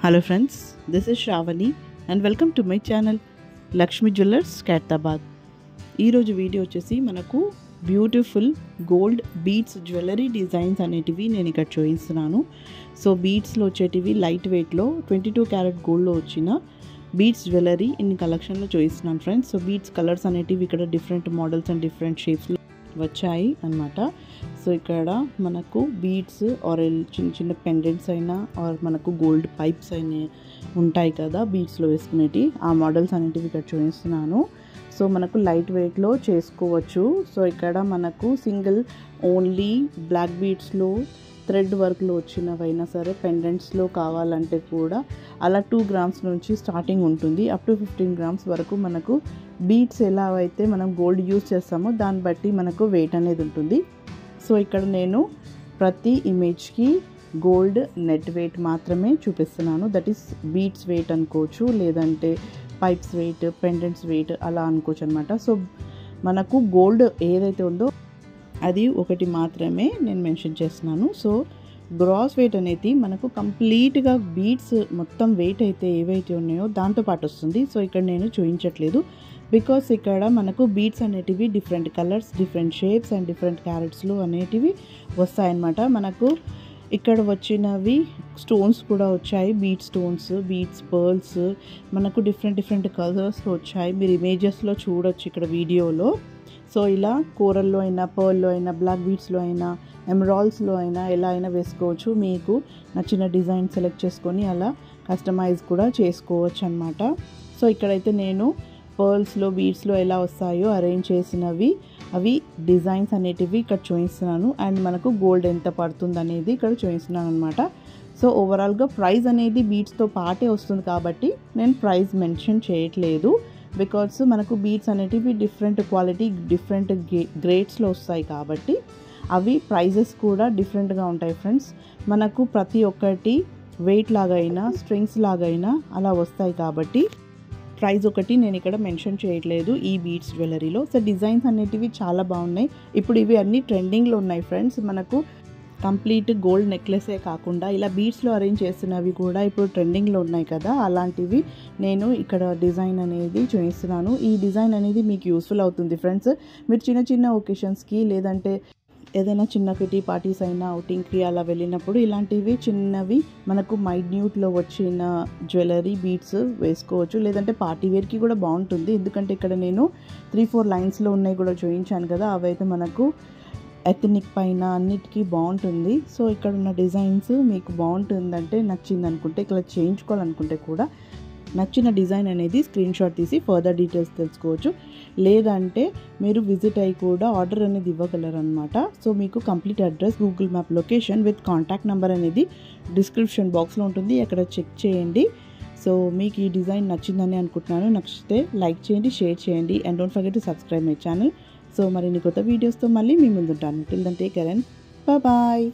Hello friends, this is Shravani and welcome to my channel Lakshmi Jewellers Kairathabad. ఈ రోజు video వచ్చేసి మనకు beautiful gold beads jewellery designs అనేటివి నేను ఇక్కడ చూపిస్తున్నాను. సో బీడ్స్లో వచ్చేటివి లైట్ వెయిట్లో 22 క్యారెట్ గోల్డ్లో వచ్చిన బీడ్స్ జ్యువెలరీ ఇన్ని కలెక్షన్లో చూపిస్తున్నాను ఫ్రెండ్స్. సో బీడ్స్ కలర్స్ అనేటివి ఇక్కడ డిఫరెంట్ మోడల్స్ అండ్ డిఫరెంట్ షేప్స్లో వచ్చాయి అన్నమాట. సో ఇక్కడ మనకు బీడ్స్ ఆర్ చిన్న చిన్న పెండెంట్స్ అయినా ఆర్ మనకు గోల్డ్ పైప్స్ అయినా ఉంటాయి కదా బీడ్స్లో వేసుకునేవి, ఆ మోడల్స్ అనేటివి ఇక్కడ చూపిస్తున్నాను. సో మనకు లైట్ వెయిట్లో చేసుకోవచ్చు. సో ఇక్కడ మనకు సింగిల్ ఓన్లీ బ్లాక్ బీడ్స్లో థ్రెడ్ వర్క్లో వచ్చినవైనా సరే పెండెంట్స్లో కావాలంటే కూడా అలా 2 grams నుంచి స్టార్టింగ్ ఉంటుంది. అప్ టు 15 grams వరకు మనకు బీడ్స్ ఎలా అయితే మనం గోల్డ్ యూజ్ చేస్తామో దాన్ని బట్టి మనకు వెయిట్ అనేది ఉంటుంది. సో ఇక్కడ నేను ప్రతి ఇమేజ్కి గోల్డ్ నెట్ వెయిట్ మాత్రమే చూపిస్తున్నాను. దట్ ఈస్ బీడ్స్ వెయిట్ అనుకోవచ్చు, లేదంటే పైప్స్ వెయిట్, పెండెంట్స్ వెయిట్ అలా అనుకోవచ్చు అనమాట. సో మనకు గోల్డ్ ఏదైతే ఉందో అది ఒకటి మాత్రమే నేను మెన్షన్ చేస్తున్నాను. సో గ్రాస్ వెయిట్ అనేది మనకు కంప్లీట్గా బీడ్స్ మొత్తం వెయిట్ అయితే ఏవైతే ఉన్నాయో దాంతోపాటు వస్తుంది. సో ఇక్కడ నేను చూపించట్లేదు బికాస్ ఇక్కడ మనకు బీడ్స్ అనేటివి different colours, different shapes and different క్యారెట్స్లో అనేటివి వస్తాయన్నమాట. మనకు ఇక్కడ వచ్చినవి స్టోన్స్ కూడా వచ్చాయి, బీడ్ స్టోన్స్, బీడ్స్, పర్ల్స్ మనకు డిఫరెంట్ కలర్స్లో వచ్చాయి. మీరు ఇమేజెస్లో చూడొచ్చు ఇక్కడ వీడియోలో. సో ఇలా కోరల్లో అయినా, పర్ల్లో అయినా, బ్లాక్ బీడ్స్లో అయినా, ఎమరాల్డ్స్లో అయినా ఎలా అయినా వేసుకోవచ్చు. మీకు నచ్చిన డిజైన్ సెలెక్ట్ చేసుకొని అలా కస్టమైజ్ కూడా చేసుకోవచ్చు అన్నమాట. సో ఇక్కడైతే నేను పర్ల్స్లో, బీడ్స్లో ఎలా వస్తాయో అరేంజ్ చేసినవి అవి డిజైన్స్ అనేటివి ఇక్కడ చూపిస్తున్నాను. అండ్ మనకు గోల్డ్ ఎంత పడుతుంది అనేది ఇక్కడ చూపిస్తున్నాను అనమాట. సో ఓవరాల్గా ప్రైస్ అనేది బీడ్స్తో పాటే వస్తుంది కాబట్టి నేను ప్రైస్ మెన్షన్ చేయట్లేదు. బికాస్ మనకు బీడ్స్ అనేటివి డిఫరెంట్ క్వాలిటీ, డిఫరెంట్ గ్రేడ్స్లో వస్తాయి కాబట్టి అవి ప్రైజెస్ కూడా డిఫరెంట్గా ఉంటాయి ఫ్రెండ్స్. మనకు ప్రతి ఒక్కటి వెయిట్ లాగైనా, స్ట్రింగ్స్ లాగైనా అలా వస్తాయి కాబట్టి ప్రైస్ ఒకటి నేను ఇక్కడ మెన్షన్ చేయట్లేదు ఈ బీడ్స్ జ్యువెలరీలో. సో డిజైన్స్ అనేటివి చాలా బాగున్నాయి. ఇప్పుడు ఇవి అన్నీ ట్రెండింగ్లో ఉన్నాయి ఫ్రెండ్స్. మనకు కంప్లీట్ గోల్డ్ నెక్లెసే కాకుండా ఇలా బీడ్స్లో అరేంజ్ చేస్తున్నవి కూడా ఇప్పుడు ట్రెండింగ్లో ఉన్నాయి కదా, అలాంటివి నేను ఇక్కడ డిజైన్ అనేది చూపిస్తున్నాను. ఈ డిజైన్ అనేది మీకు యూస్ఫుల్ అవుతుంది ఫ్రెండ్స్. మీరు చిన్న చిన్న ఒకేషన్స్కి లేదంటే ఏదైనా చిన్న కిటీ పార్టీస్ అయినా, అవుటింగ్కి అలా వెళ్ళినప్పుడు ఇలాంటివి చిన్నవి మనకు మైన్యూట్లో వచ్చిన జ్యువెలరీ బీడ్స్ వేసుకోవచ్చు. లేదంటే పార్టీ వేర్కి కూడా బాగుంటుంది. ఎందుకంటే ఇక్కడ నేను 3-4 లైన్స్లో ఉన్నాయి కూడా చూపించాను కదా, అవైతే మనకు ఎథనిక్ పైన అన్నిటికీ బాగుంటుంది. సో ఇక్కడ ఉన్న డిజైన్స్ మీకు బాగుంటుందంటే, నచ్చింది అనుకుంటే, ఇక్కడ చేయించుకోవాలనుకుంటే కూడా నచ్చిన డిజైన్ అనేది స్క్రీన్ షాట్ తీసి ఫర్దర్ డీటెయిల్స్ తెలుసుకోవచ్చు. లేదంటే మీరు విజిట్ అయ్యి కూడా ఆర్డర్ అనేది ఇవ్వగలరు అనమాట. సో మీకు complete address, Google map location with contact number అనేది డిస్క్రిప్షన్ బాక్స్లో ఉంటుంది, అక్కడ చెక్ చేయండి. సో మీకు ఈ డిజైన్ నచ్చిందని అనుకుంటున్నాను. నచ్చితే లైక్ చేయండి, షేర్ చేయండి and don't forget to subscribe my channel. So మరిన్ని కొత్త వీడియోస్తో మళ్ళీ మీ ముందుంటాను. Till then take care and bye.